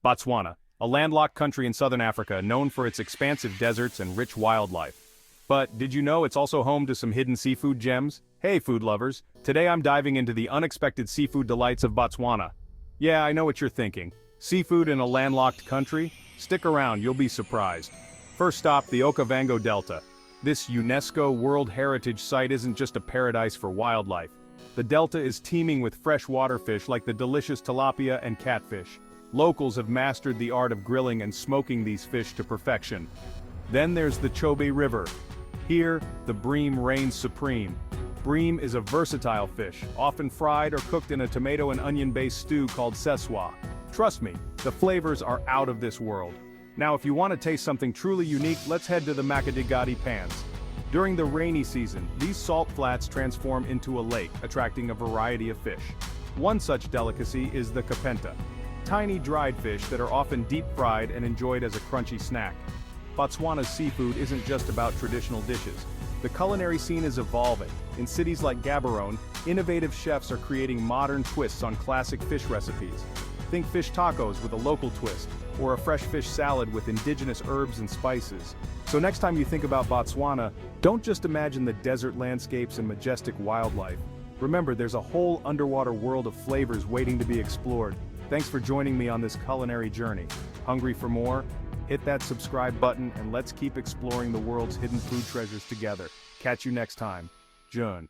Botswana, a landlocked country in southern Africa known for its expansive deserts and rich wildlife. But did you know it's also home to some hidden seafood gems? Hey food lovers, today I'm diving into the unexpected seafood delights of Botswana. Yeah, I know what you're thinking. Seafood in a landlocked country? Stick around, you'll be surprised. First stop, the Okavango Delta. This UNESCO World Heritage Site isn't just a paradise for wildlife. The delta is teeming with freshwater fish like the delicious tilapia and catfish. Locals have mastered the art of grilling and smoking these fish to perfection. Then there's the Chobe River. Here, the bream reigns supreme. Bream is a versatile fish, often fried or cooked in a tomato and onion-based stew called seswa. Trust me, the flavors are out of this world. Now if you want to taste something truly unique, let's head to the Makadigati Pans. During the rainy season, these salt flats transform into a lake, attracting a variety of fish. One such delicacy is the kapenta. Tiny dried fish that are often deep-fried and enjoyed as a crunchy snack. Botswana's seafood isn't just about traditional dishes. The culinary scene is evolving. In cities like Gaborone, innovative chefs are creating modern twists on classic fish recipes. Think fish tacos with a local twist, or a fresh fish salad with indigenous herbs and spices. So next time you think about Botswana, don't just imagine the desert landscapes and majestic wildlife. Remember, there's a whole underwater world of flavors waiting to be explored. Thanks for joining me on this culinary journey. Hungry for more? Hit that subscribe button and let's keep exploring the world's hidden food treasures together. Catch you next time. Jeuhn.